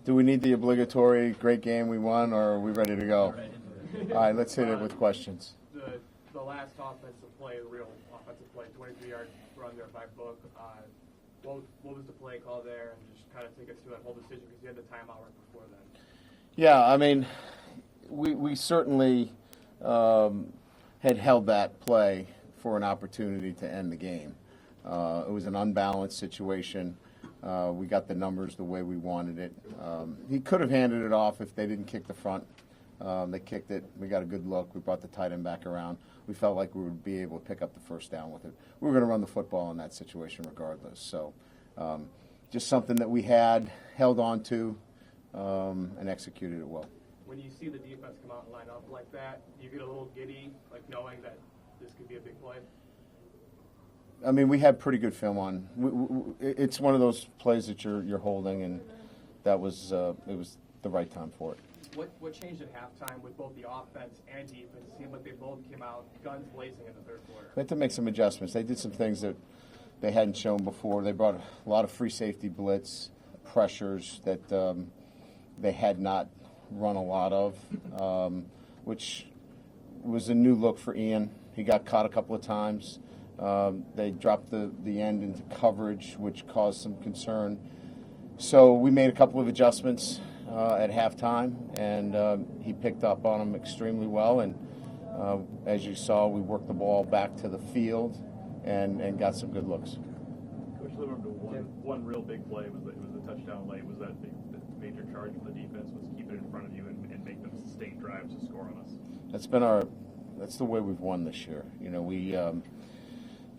Do we need the obligatory great game we won, or are we ready to go? All right, let's hit it with questions. The last offensive play, the real offensive play, 23-yard run there by Book. What was the play call there? And just kind of take us through that whole decision because you had the timeout right before then. Yeah, I mean, we certainly had held that play for an opportunity to end the game. It was an unbalanced situation. We got the numbers the way we wanted it. He could have handed it off if they didn't kick the front. They kicked it. We got a good look. We brought the tight end back around. We felt like we would be able to pick up the first down with it. We were going to run the football in that situation regardless. So just something that we had held on to and executed it well. When you see the defense come out and line up like that, you get a little giddy, like knowing that this could be a big play? I mean, we had pretty good film on. It's one of those plays that you're holding, and that was it was the right time for it. What changed at halftime with both the offense and defense? It seemed like they both came out guns blazing in the third quarter. They had to make some adjustments. They did some things that they hadn't shown before. They brought a lot of free safety blitz pressures that they had not run a lot of, which was a new look for Ian. He got caught a couple of times. They dropped the end into coverage, which caused some concern. So we made a couple of adjustments at halftime, and he picked up on them extremely well. And as you saw, we worked the ball back to the field and got some good looks. Coach, I remember one real big play was the touchdown late. Was that the major charge for the defense was keep it in front of you and make them sustain drives to score on us? That's the way we've won this year. You know, we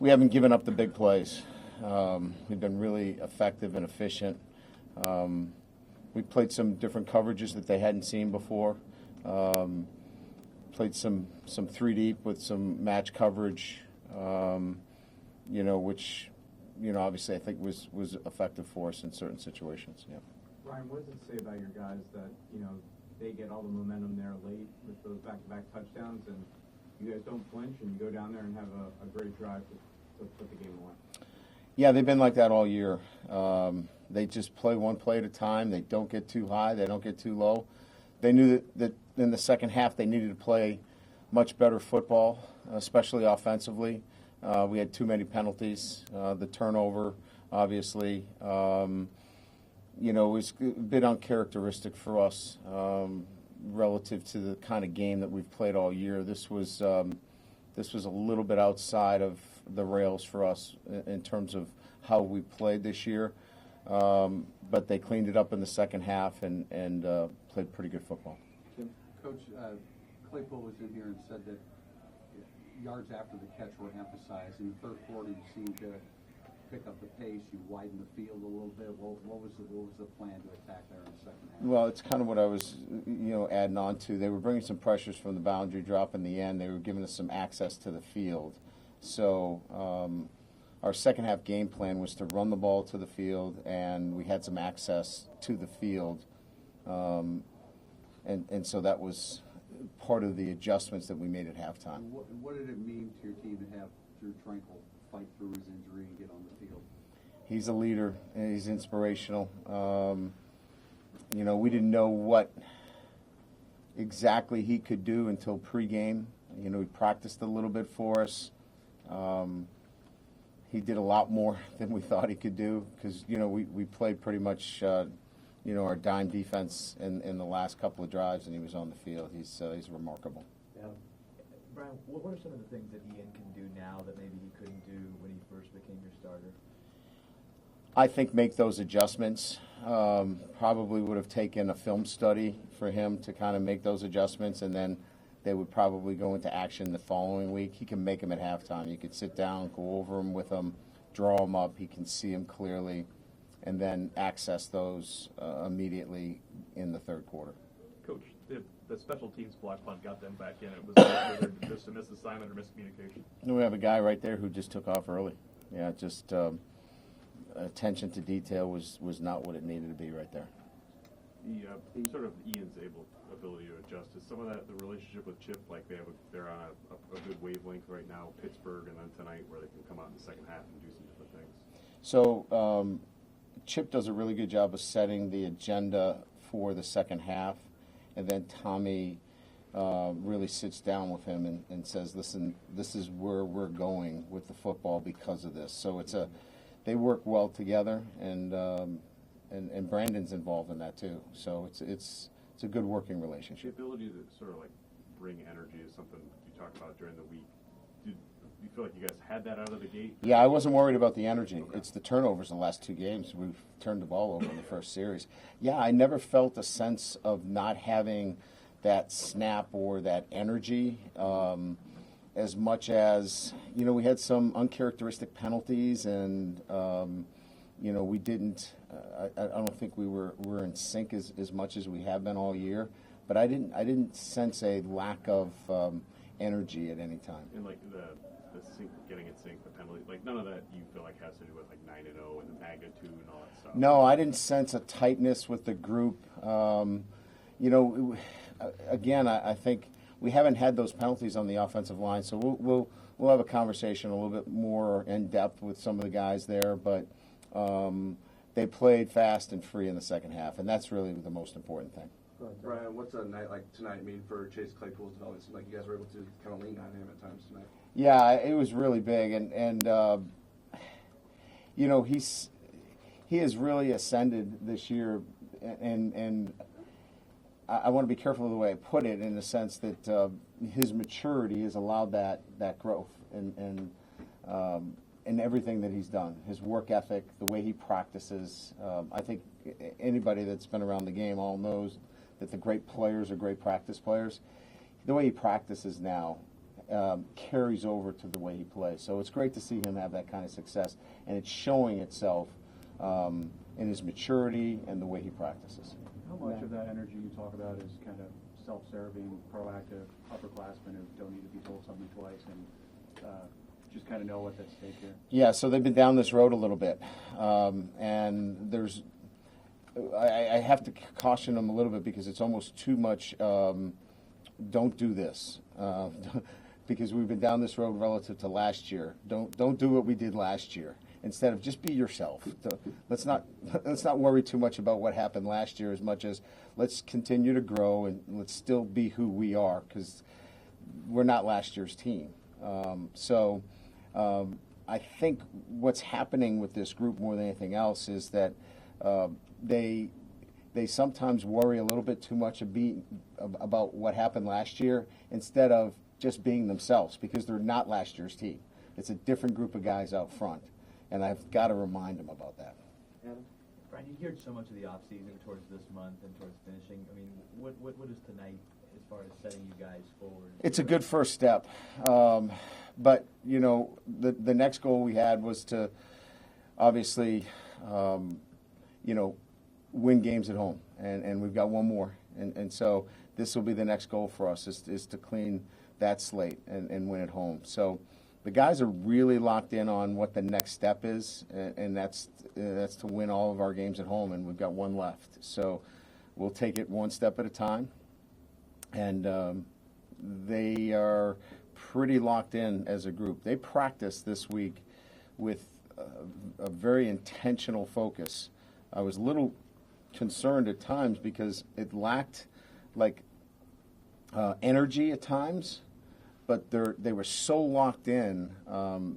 haven't given up the big plays. We've been really effective and efficient. We played some different coverages that they hadn't seen before. Played some 3-deep with some match coverage, which, obviously I think was effective for us in certain situations. Yeah. Ryan, what does it say about your guys that, they get all the momentum there late with those back-to-back touchdowns, and you guys don't flinch and you go down there and have a great drive to put the game away? Yeah, they've been like that all year. They just play one play at a time. They don't get too high. They don't get too low. They knew that in the second half they needed to play much better football, especially offensively. We had too many penalties. The turnover, obviously, was a bit uncharacteristic for us relative to the kind of game that we've played all year. This was a little bit outside of the rails for us in terms of how we played this year. But they cleaned it up in the second half and played pretty good football. Coach, Claypool was in here and said that yards after the catch were emphasized. In the third quarter, you seemed to pick up the pace. You widened the field a little bit. What was the plan to attack there in the second half? Well, it's kind of what I was, adding on to. They were bringing some pressures from the boundary drop in the end. They were giving us some access to the field. So our second half game plan was to run the ball to the field, and we had some access to the field. And so that was part of the adjustments that we made at halftime. What did it mean to your team to have Drew Tranquil fight through his injury and get on the field? He's a leader, and he's inspirational. We didn't know what exactly he could do until pregame. He practiced a little bit for us. He did a lot more than we thought he could do because, we played pretty much, our dime defense in the last couple of drives, and he was on the field. He's remarkable. Yeah. Brian, what are some of the things that Ian can do now that maybe he couldn't do when he first became your starter? I think make those adjustments. Probably would have taken a film study for him to kind of make those adjustments, and then they would probably go into action the following week. He can make them at halftime. You could sit down, go over them with him, draw them up. He can see them clearly, and then access those immediately in the third quarter. Coach, the special teams block punt got them back in. It was just a misassignment or miscommunication. We have a guy right there who just took off early. Yeah, just attention to detail was not what it needed to be right there. The sort of Ian's ability to adjust, is some of that the relationship with Chip, like they're on a good wavelength right now, Pittsburgh, and then tonight where they can come out in the second half and do some different things? So Chip does a really good job of setting the agenda before the second half, and then Tommy really sits down with him and says, "Listen, this is where we're going with the football because of this." So they work well together, and Brandon's involved in that too. So it's a good working The relationship. ability to sort of like bring energy is something you talked about during the week. Did you feel like you guys had that out of the gate? Yeah, I wasn't worried about the energy. It's the turnovers in the last 2 games. We've turned the ball over in the first series. Yeah, I never felt a sense of not having that snap or that energy as much as, we had some uncharacteristic penalties, and, we didn't, I don't think we're in sync as much as we have been all year. But I didn't sense a lack of energy at any time. And like the sync, getting it synced, the penalty, like none of that you feel like has to do with like 9-0 and the magnitude and all that stuff. No, I didn't sense a tightness with the group. Again, I think we haven't had those penalties on the offensive line, so we'll have a conversation a little bit more in depth with some of the guys there. But they played fast and free in the second half, and that's really the most important thing. Brian, what's a night like tonight mean for Chase Claypool's development? It seemed like you guys were able to kind of lean on him at times tonight. Yeah, it was really big, and he has really ascended this year, and I want to be careful of the way I put it, in the sense that his maturity has allowed that growth and everything that he's done, his work ethic, the way he practices. I think anybody that's been around the game all knows that the great players are great practice players. The way he practices now carries over to the way he plays. So it's great to see him have that kind of success, and it's showing itself in his maturity and the way he practices. How much of that energy you talk about is kind of self-serving, proactive, upperclassmen who don't need to be told something twice and just kind of know what's at stake here? Yeah, so they've been down this road a little bit, and I have to caution them a little bit, because it's almost too much. Don't do this, because we've been down this road relative to last year. Don't do what we did last year. Instead of just be yourself. Let's not worry too much about what happened last year, as much as let's continue to grow and let's still be who we are, because we're not last year's team. I think what's happening with this group more than anything else is that they sometimes worry a little bit too much about what happened last year, instead of just being themselves, because they're not last year's team. It's a different group of guys out front, and I've got to remind them about that. Adam? Brian, you geared so much of the offseason towards this month and towards finishing. I mean, what is tonight as far as setting you guys forward? It's a good first step. But, the next goal we had was to obviously, win games at home. And we've got one more. And so this will be the next goal for us, is to clean that slate and win at home. So the guys are really locked in on what the next step is, and that's to win all of our games at home, and we've got one left. So we'll take it one step at a time. And they are pretty locked in as a group. They practiced this week with a very intentional focus. I was a little concerned at times because it lacked energy at times, but they were so locked in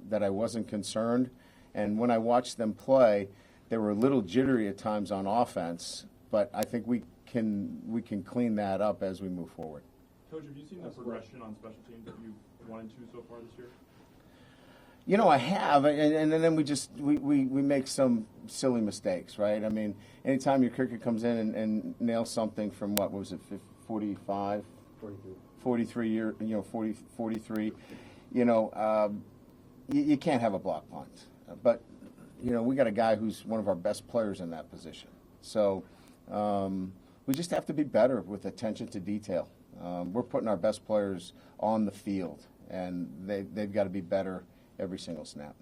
that I wasn't concerned. And when I watched them play, they were a little jittery at times on offense, but I think we can clean that up as we move forward. Coach, have you seen the progression on special teams that you've run into so far this year? I have, and then we make some silly mistakes, right? I mean, anytime your kicker comes in and nails something from what was it, 45? 43 year, 43, you can't have a block punt. But, we got a guy who's one of our best players in that position. So we just have to be better with attention to detail. We're putting our best players on the field, and they've got to be better every single snap.